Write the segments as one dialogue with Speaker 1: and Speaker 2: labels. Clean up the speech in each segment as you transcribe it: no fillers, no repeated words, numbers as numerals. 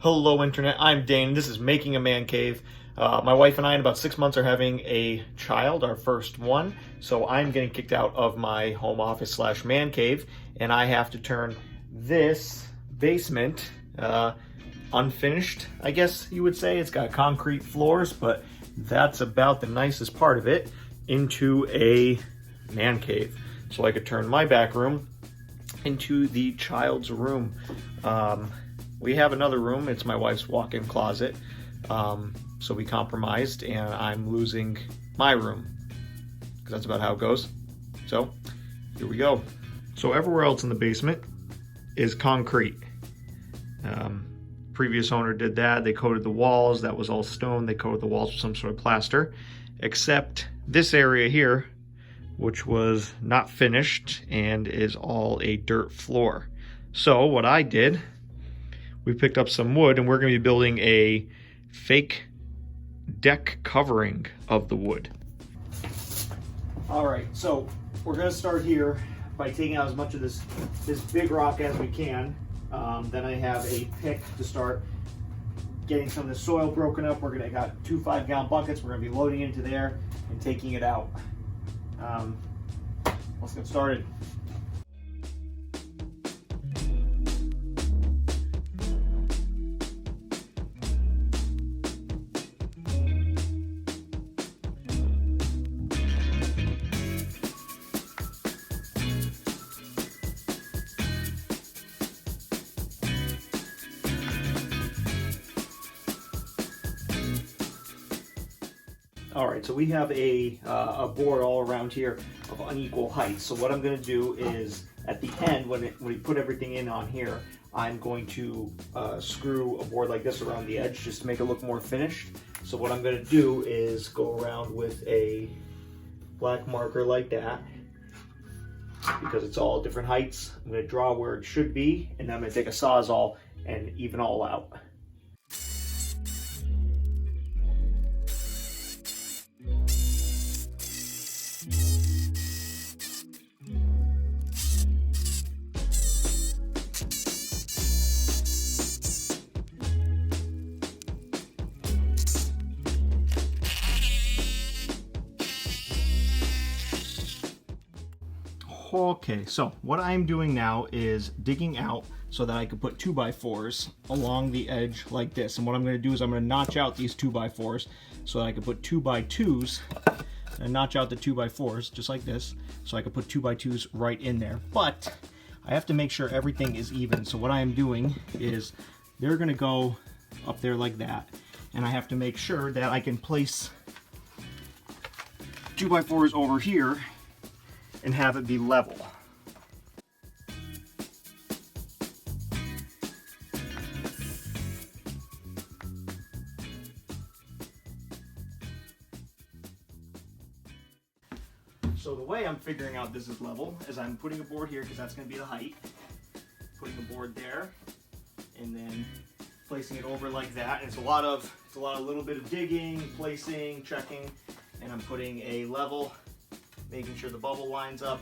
Speaker 1: Hello Internet, I'm Dane. This is Making a Man Cave. My wife and I in about 6 months are having a child, our first one. So I'm getting kicked out of my home office slash man cave, and I have to turn this basement, unfinished, I guess you would say. It's got concrete floors, but that's about the nicest part of it, into a man cave. So I could turn my back room into the child's room. We have another room. It's my wife's walk-in closet. So we compromised, and I'm losing my room because that's about how it goes. So here we go. So everywhere else in the basement is concrete. Previous owner did that. They coated the walls. That was all stone. They coated the walls with some sort of plaster, except this area here, which was not finished and is all a dirt floor. So what I did, we picked up some wood, and we're going to be building a fake deck covering of the wood. All right, so we're going to start here by taking out as much of this big rock as we can. Then I have a pick to start getting some of the soil broken up. I got 2 5-gallon buckets. We're going to be loading into there and taking it out. Let's get started. All right, so we have a board all around here of unequal heights. So what I'm going to do is, at the end, when we put everything in on here, I'm going to screw a board like this around the edge just to make it look more finished. So what I'm going to do is go around with a black marker like that, because it's all different heights. I'm going to draw where it should be, and then I'm going to take a Sawzall and even all out. Okay, so what I'm doing now is digging out so that I could put 2x4s along the edge like this. And what I'm going to do is I'm going to notch out these 2x4s so that I can put 2x2s and notch out the 2x4s just like this, so I can put 2x2s right in there. But I have to make sure everything is even. So what I am doing is they're going to go up there like that, and I have to make sure that I can place 2x4s over here and have it be level. So the way I'm figuring out this is level is I'm putting a board here because that's going to be the height. Putting a board there, and then placing it over like that. And it's a lot of little bit of digging, placing, checking, and I'm putting a level, making sure the bubble lines up,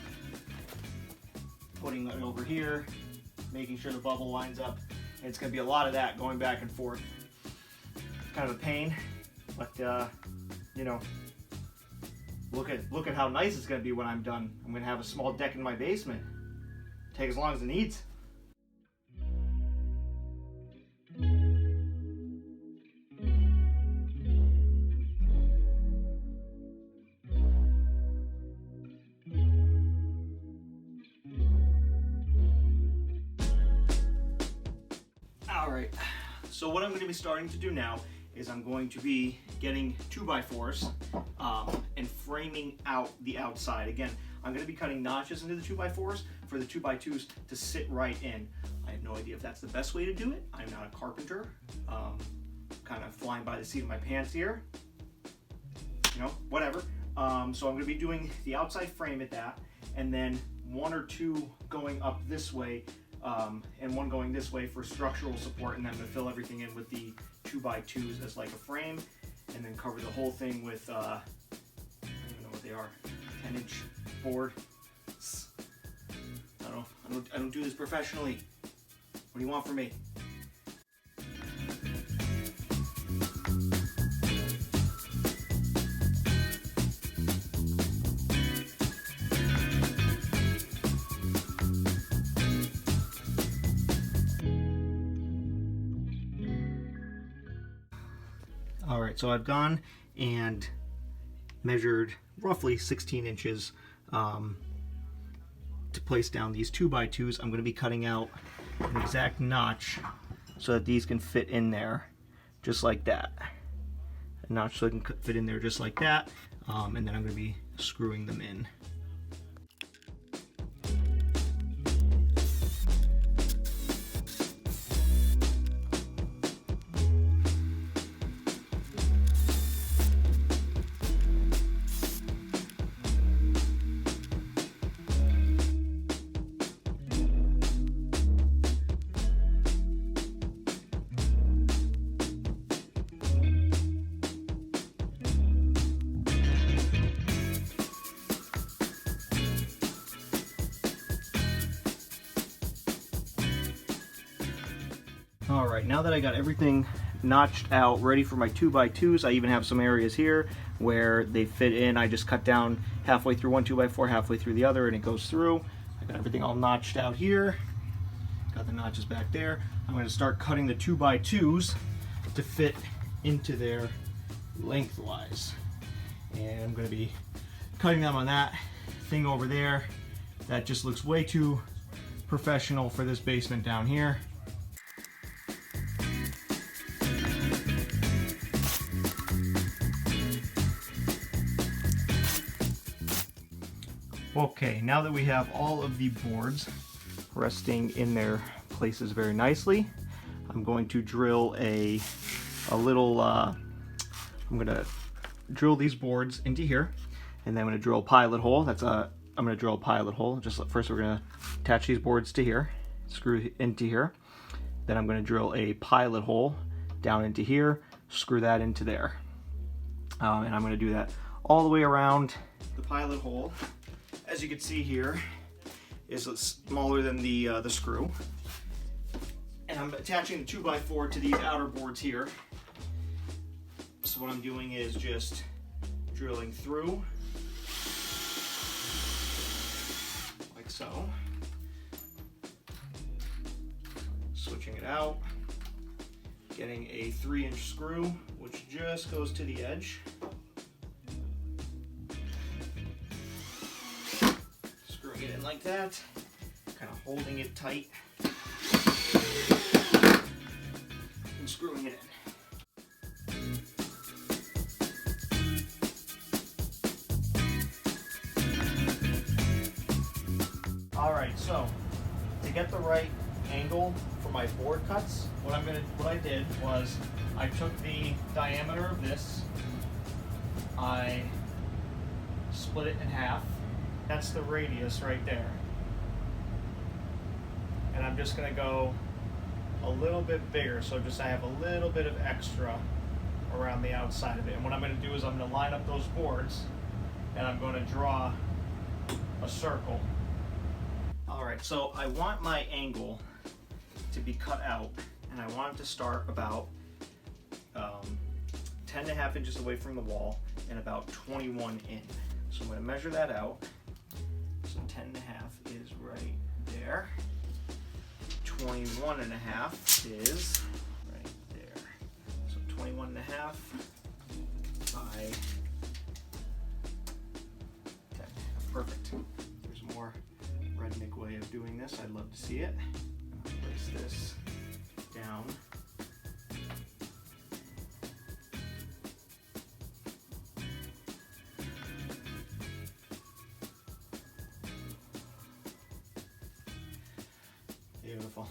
Speaker 1: putting it over here, making sure the bubble lines up. And it's going to be a lot of that going back and forth. Kind of a pain, but you know, look at how nice it's going to be when I'm done. I'm going to have a small deck in my basement. Take as long as it needs. Alright, so what I'm going to be starting to do now is I'm going to be getting 2x4s and framing out the outside. Again, I'm going to be cutting notches into the 2x4s for the 2x2s to sit right in. I have no idea if that's the best way to do it. I'm not a carpenter. Kind of flying by the seat of my pants here. You know, whatever. So I'm going to be doing the outside frame at that, and then 1 or 2 going up this way, and 1 going this way for structural support, and then I'm going to fill everything in with the 2x2s as like a frame, and then cover the whole thing with, I don't even know what they are, 10-inch board. I don't do this professionally. What do you want from me? right, so I've gone and measured roughly 16 inches to place down these 2x2s. I'm going to be cutting out an exact notch so that these can fit in there just like that. A notch so it can fit in there just like that, and then I'm going to be screwing them in. All right, now that I got everything notched out, ready for my 2x2s, I even have some areas here where they fit in. I just cut down halfway through one 2x4, halfway through the other, and it goes through. I got everything all notched out here. Got the notches back there. I'm going to start cutting the 2x2s to fit into there lengthwise. And I'm going to be cutting them on that thing over there. That just looks way too professional for this basement down here. Okay, now that we have all of the boards resting in their places very nicely, I'm going to drill a little, I'm going to drill these boards into here, and then I'm going to drill a pilot hole. I'm going to drill a pilot hole. First we're going to attach these boards to here, screw into here. Then I'm going to drill a pilot hole down into here, screw that into there. And I'm going to do that all the way around. The pilot hole, as you can see here, is smaller than the screw. And I'm attaching the 2x4 to these outer boards here. So what I'm doing is just drilling through, like so. Switching it out, getting a 3-inch screw, which just goes to the edge. Screwing it in like that, kind of holding it tight, and screwing it in. Alright, so to get the right angle for my board cuts, what I did was I took the diameter of this, I split it in half. That's the radius right there. And I'm just going to go a little bit bigger, so just I have a little bit of extra around the outside of it. And what I'm going to do is I'm going to line up those boards and I'm going to draw a circle. Alright, so I want my angle to be cut out, and I want it to start about 10.5 inches away from the wall and about 21 in. So I'm going to measure that out. So 10.5 is right there. 21.5 is right there. So 21.5 by 10.5. Perfect. There's more redneck way of doing this. I'd love to see it. Place this down. Beautiful.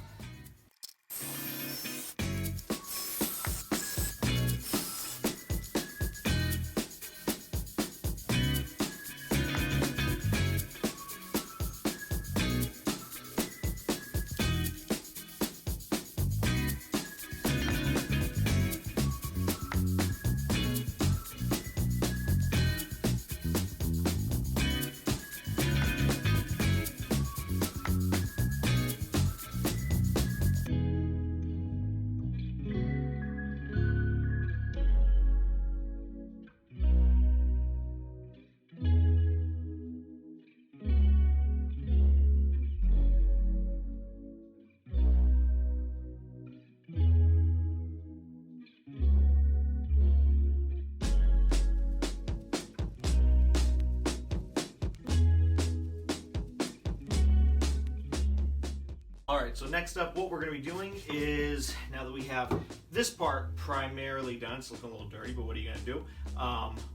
Speaker 1: All right, so next up, what we're gonna be doing is, now that we have this part primarily done, it's looking a little dirty, but what are you gonna do?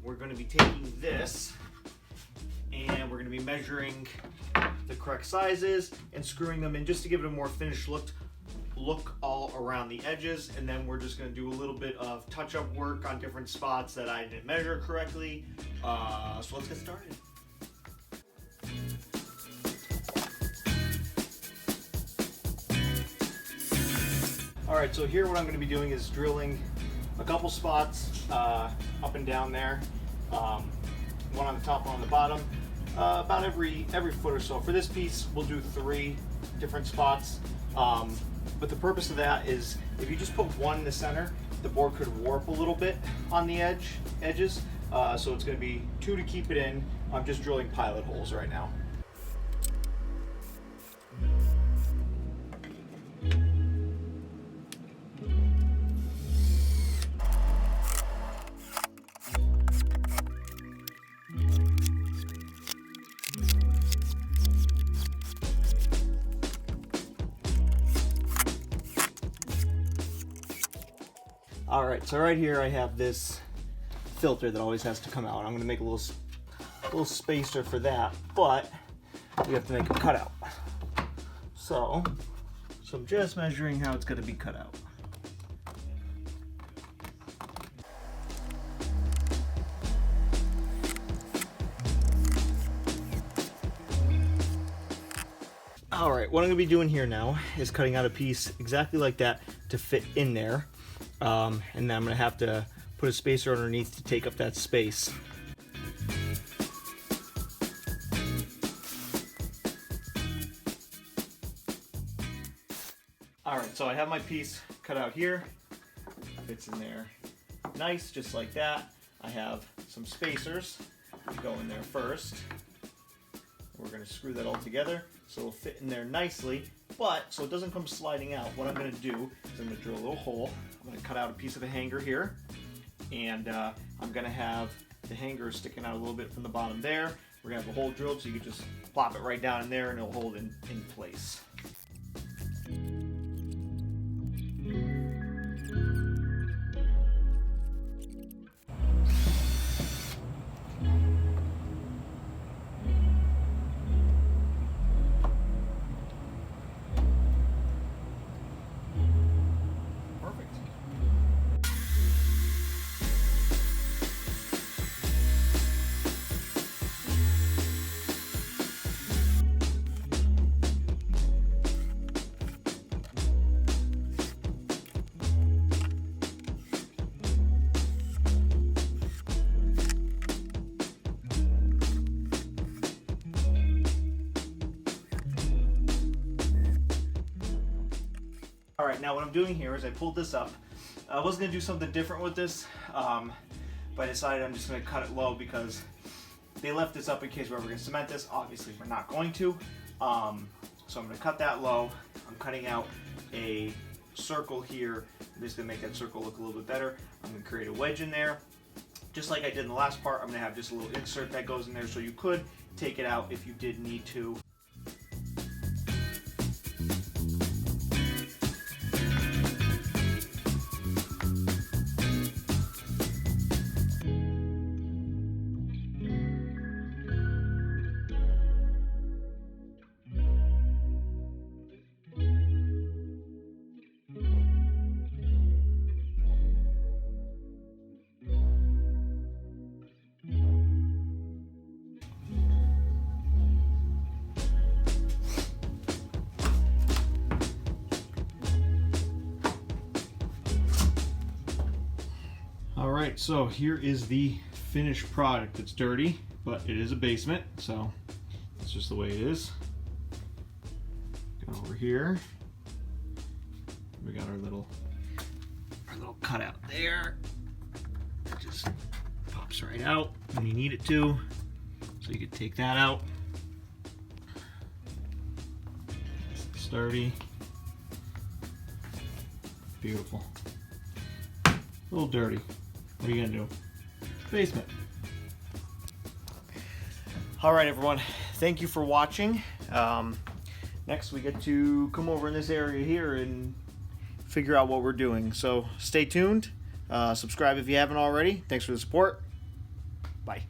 Speaker 1: We're gonna be taking this and we're gonna be measuring the correct sizes and screwing them in just to give it a more finished look all around the edges. And then we're just gonna do a little bit of touch-up work on different spots that I didn't measure correctly. So let's get started. All right, so here what I'm gonna be doing is drilling a couple spots up and down there. One on the top, one on the bottom, about every foot or so. For this piece, we'll do 3 different spots. But the purpose of that is if you just put one in the center, the board could warp a little bit on the edges. So it's gonna be 2 to keep it in. I'm just drilling pilot holes right now. All right, so right here I have this filter that always has to come out. I'm gonna make a little spacer for that, but we have to make a cutout. So I'm just measuring how it's gonna be cut out. All right, what I'm gonna be doing here now is cutting out a piece exactly like that to fit in there. And then I'm gonna have to put a spacer underneath to take up that space. All right, so I have my piece cut out here. Fits in there nice, just like that. I have some spacers to go in there first. We're gonna screw that all together so it'll fit in there nicely, but so it doesn't come sliding out. What I'm gonna do is I'm gonna drill a little hole. I'm gonna cut out a piece of a hanger here, and I'm gonna have the hanger sticking out a little bit from the bottom there. We're gonna have the hole drilled so you can just plop it right down in there and it'll hold in place. All right, now what I'm doing here is I pulled this up. I was gonna do something different with this, but I decided I'm just gonna cut it low because they left this up in case we're ever gonna cement this. Obviously, we're not going to. So I'm gonna cut that low. I'm cutting out a circle here. I'm just gonna make that circle look a little bit better. I'm gonna create a wedge in there. Just like I did in the last part, I'm gonna have just a little insert that goes in there so you could take it out if you did need to. Alright, so here is the finished product. It's dirty, but it is a basement, so that's just the way it is. Go over here. We got our little cutout there. It just pops right out when you need it to. So you can take that out. Sturdy. Beautiful. A little dirty. What are you gonna do? Basement. All right, everyone. Thank you for watching. next we get to come over in this area here and figure out what we're doing. So stay tuned. Subscribe if you haven't already. Thanks for the support. Bye.